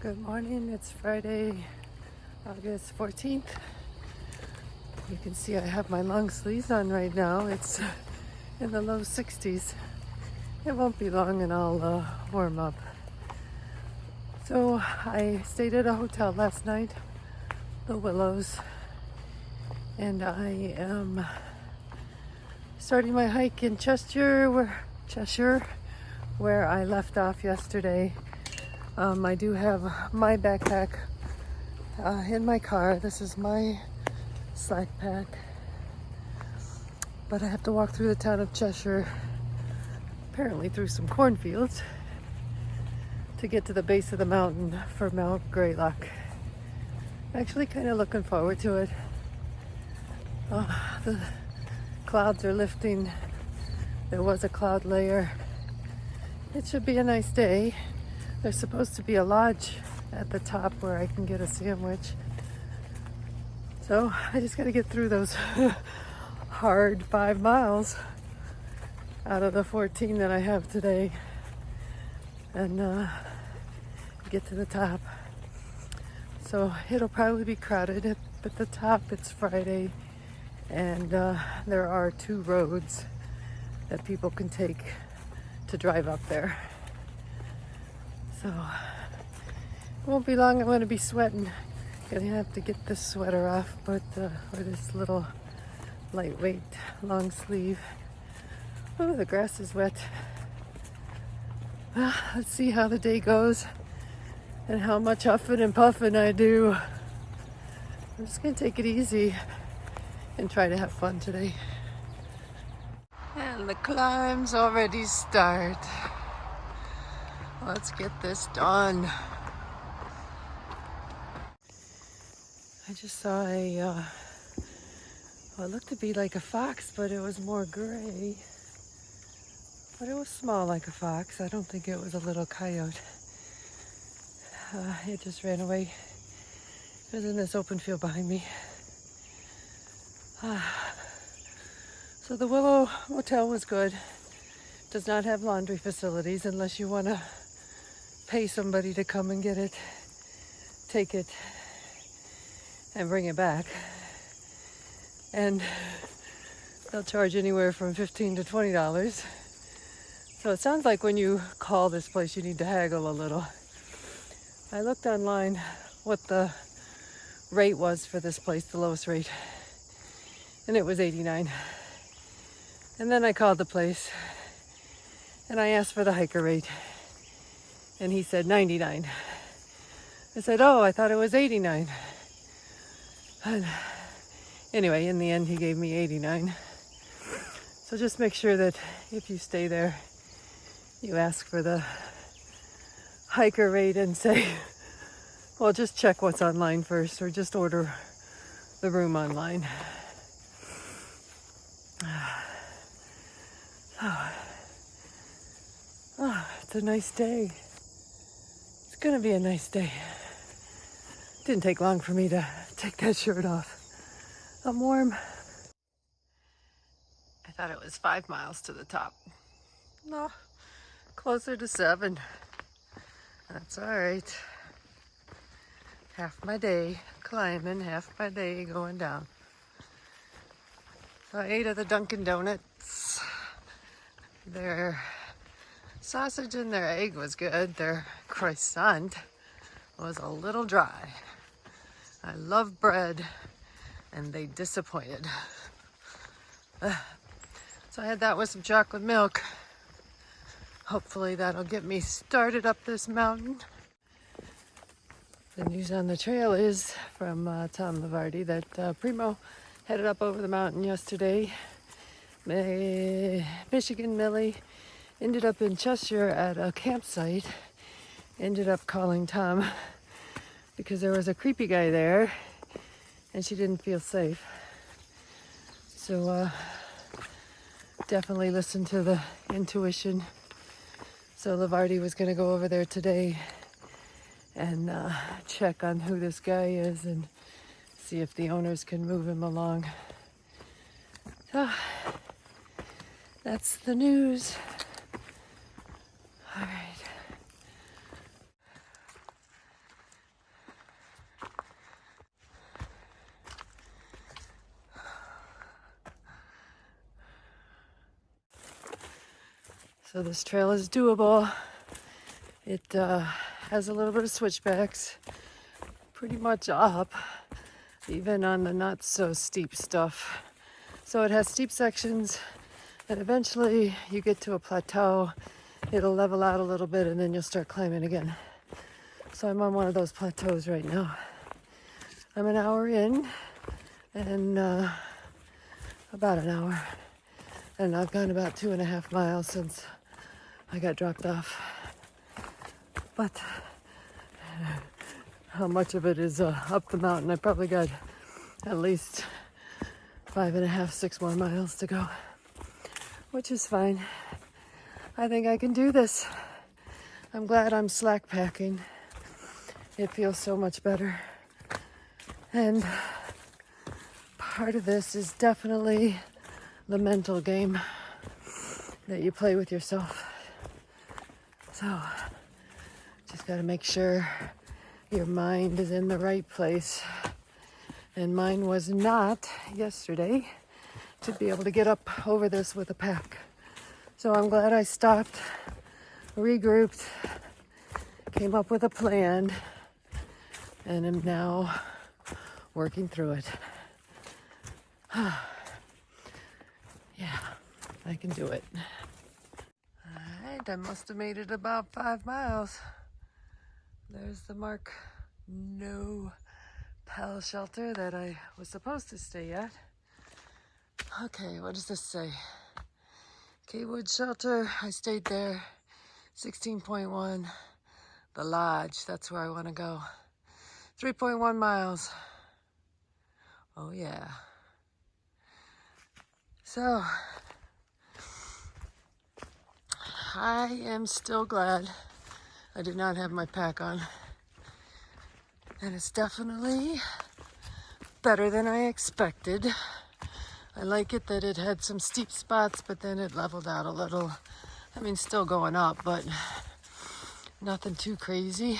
Good morning, it's Friday, August 14th. You can see I have my long sleeves on right now. It's in the low 60s. It won't be long and I'll warm up. So I stayed at a hotel last night, the Willows, and I am starting my hike in Cheshire, where I left off yesterday. I do have my backpack in my car. This is my slack pack. But I have to walk through the town of Cheshire, apparently through some cornfields, to get to the base of the mountain for Mount Greylock. Actually kind of looking forward to it. The clouds are lifting. There was a cloud layer. It should be a nice day. There's supposed to be a lodge at the top where I can get a sandwich. So I just got to get through those hard 5 miles out of the 14 that I have today and get to the top. So it'll probably be crowded at the top. It's Friday and there are 2 roads that people can take to drive up there. So it won't be long. I'm going to be sweating. Gonna have to get this sweater off, but or this little lightweight long sleeve. Oh, the grass is wet. Let's see how the day goes and how much huffing and puffing I do. I'm just gonna take it easy and try to have fun today. And the climbs already start. Let's get this done. I just saw well, it looked to be like a fox, but it was more gray. But it was small like a fox. I don't think it was a little coyote. It just ran away. It was in this open field behind me. So the Willow Motel was good. Does not have laundry facilities unless you want to pay somebody to come and get it, take it, and bring it back. And they'll charge anywhere from $15 to $20. So it sounds like when you call this place, you need to haggle a little. I looked online what the rate was for this place, the lowest rate, and it was $89. And then I called the place and I asked for the hiker rate. And he said $99. I said, oh, I thought it was $89. And anyway, in the end, he gave me $89. So just make sure that if you stay there, you ask for the hiker rate and say, well, just check what's online first, or just order the room online. Oh, it's a nice day. It's gonna be a nice day. Didn't take long for me to take that shirt off. I'm warm. I thought it was 5 miles to the top. No, closer to 7. That's all right. Half my day climbing, half my day going down. So I ate at the Dunkin' Donuts. Their sausage and their egg was good. Their croissant was a little dry. I love bread, and they disappointed. So I had that with some chocolate milk. Hopefully that'll get me started up this mountain. The news on the trail is from Tom Lavardi that Primo headed up over the mountain yesterday. Michigan Millie ended up in Cheshire at a campsite. Ended up calling Tom because there was a creepy guy there and she didn't feel safe. So definitely listen to the intuition. So Lavardi was going to go over there today and check on who this guy is and see if the owners can move him along. So that's the news. All right. So this trail is doable. It has a little bit of switchbacks, pretty much up, even on the not so steep stuff. So it has steep sections, and eventually you get to a plateau. It'll level out a little bit, and then you'll start climbing again. So I'm on one of those plateaus right now. I'm an hour in, and about an hour, and I've gone about 2.5 miles since I got dropped off. But how much of it is up the mountain? I probably got at least 5.5, 6 more miles to go, which is fine. I think I can do this. I'm glad I'm slack packing. It feels so much better. And part of this is definitely the mental game that you play with yourself. So just got to make sure your mind is in the right place. And mine was not yesterday to be able to get up over this with a pack. So I'm glad I stopped, regrouped, came up with a plan, and am now working through it. Yeah, I can do it. All right, I must have made it about 5 miles. There's the mark no pal shelter that I was supposed to stay at. Okay, what does this say? Kaywood shelter, I stayed there. 16.1. The lodge, that's where I want to go. 3.1 miles. Oh yeah. So, I am still glad I did not have my pack on. And it's definitely better than I expected. I like it that it had some steep spots, but then it leveled out a little. I mean, still going up, but nothing too crazy.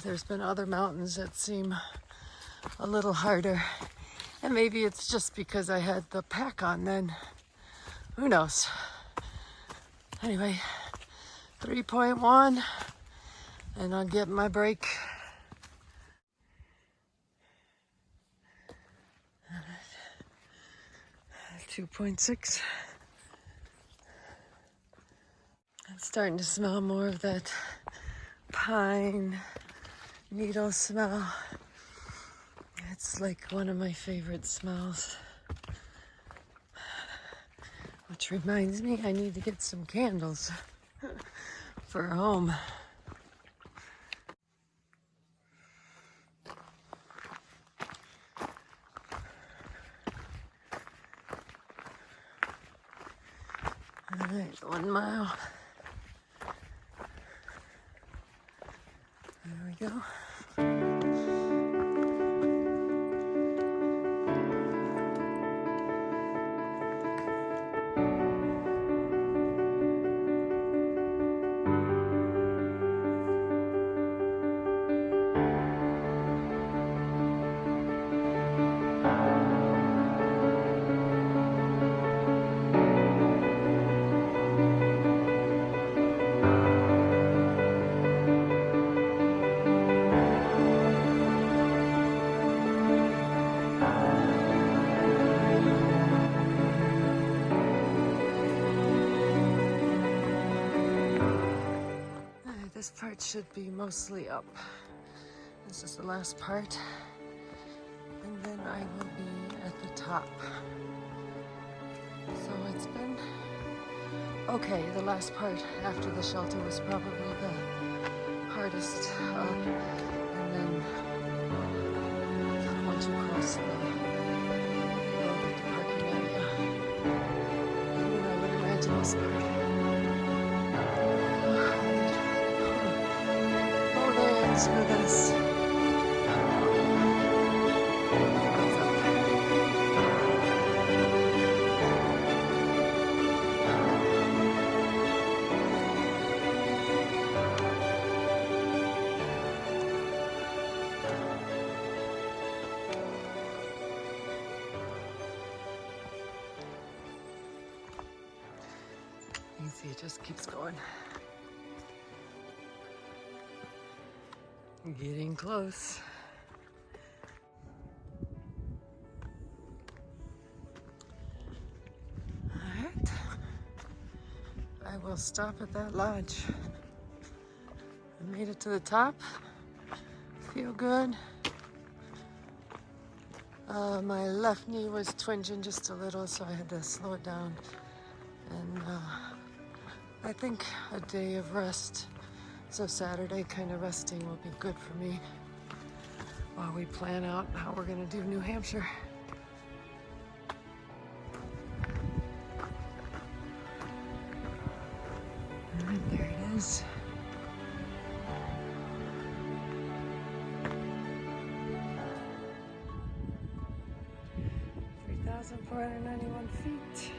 There's been other mountains that seem a little harder. And maybe it's just because I had the pack on then. Who knows? Anyway, 3.1, and I'll get my break. 2.6. I'm starting to smell more of that pine needle smell. It's like one of my favorite smells. Which reminds me, I need to get some candles for home. All right, 1 mile. There we go. This part should be mostly up. This is the last part. And then I will be at the top. So it's been okay. The last part after the shelter was probably the hardest up. And then once you cross the road at the parking area, and then I would imagine this part. For this. can see it just keeps going. Getting close. Alright. I will stop at that lodge. I made it to the top. Feel good. My left knee was twinging just a little, so I had to slow it down. And I think a day of rest, so Saturday kind of resting will be good for me while we plan out how we're gonna do New Hampshire. All right, there it is. $3,491 feet.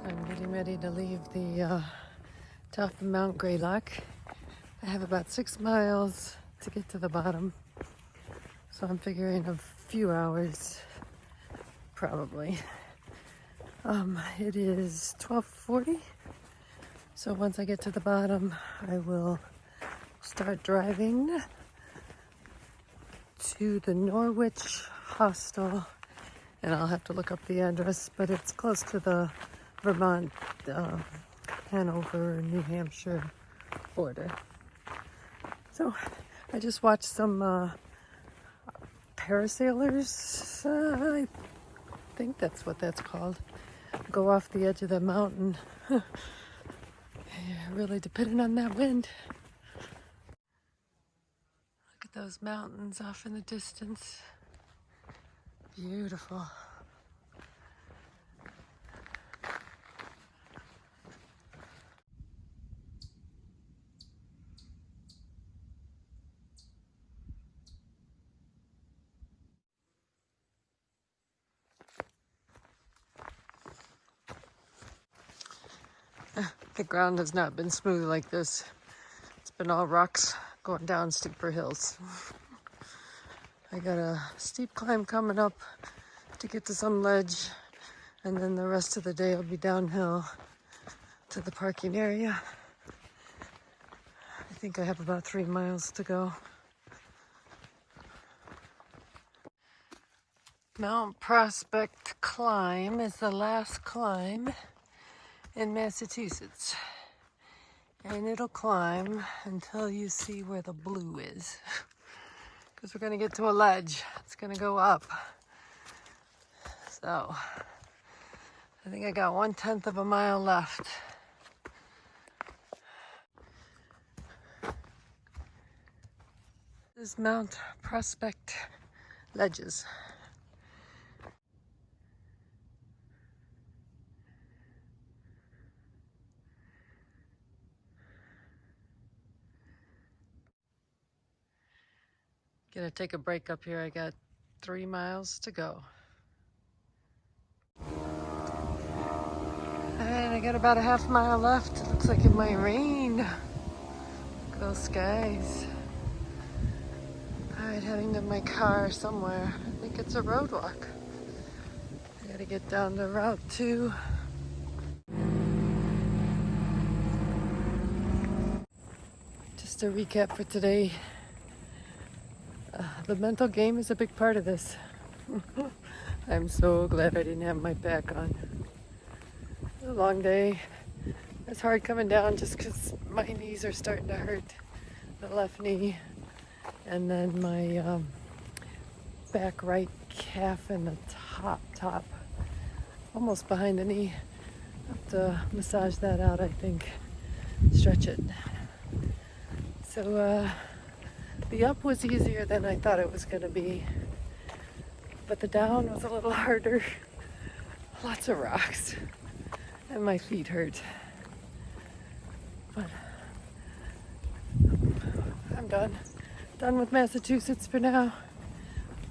I'm getting ready to leave the top of Mount Greylock. I have about 6 miles to get to the bottom, so I'm figuring a few hours, probably. It is 12:40, so once I get to the bottom, I will start driving to the Norwich hostel, and I'll have to look up the address, but it's close to the Vermont, Hanover, New Hampshire border. So I just watched some parasailers, I think that's what that's called, go off the edge of the mountain. Yeah, really depending on that wind. Look at those mountains off in the distance. Beautiful. The ground has not been smooth like this. It's been all rocks going down steeper hills. I got a steep climb coming up to get to some ledge, and then the rest of the day will be downhill to the parking area. I think I have about 3 miles to go. Mount Prospect climb is the last climb in Massachusetts, and it'll climb until you see where the blue is, because we're going to get to a ledge. It's going to go up. So I think I got 1/10 of a mile left. This is Mount Prospect ledges. Gonna take a break up here. I got 3 miles to go. And I got about a half mile left. It looks like it might rain. Look at those skies. Alright, heading to my car somewhere. I think it's a road walk. I gotta get down to Route 2. Just a recap for today. The mental game is a big part of this. I'm so glad I didn't have my back on. A long day. It's hard coming down just because my knees are starting to hurt. The left knee, and then my back right calf and the top, almost behind the knee. Have to massage that out, I think. Stretch it. So the up was easier than I thought it was going to be, but the down was a little harder. Lots of rocks, and my feet hurt. But I'm done with Massachusetts for now.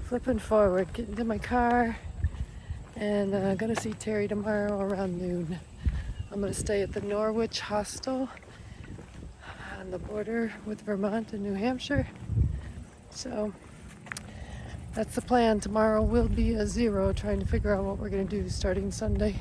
Flipping forward, getting to my car, and gonna see Terry tomorrow around noon. I'm gonna stay at the Norwich Hostel on the border with Vermont and New Hampshire. So that's the plan. Tomorrow will be a zero, trying to figure out what we're gonna do starting Sunday.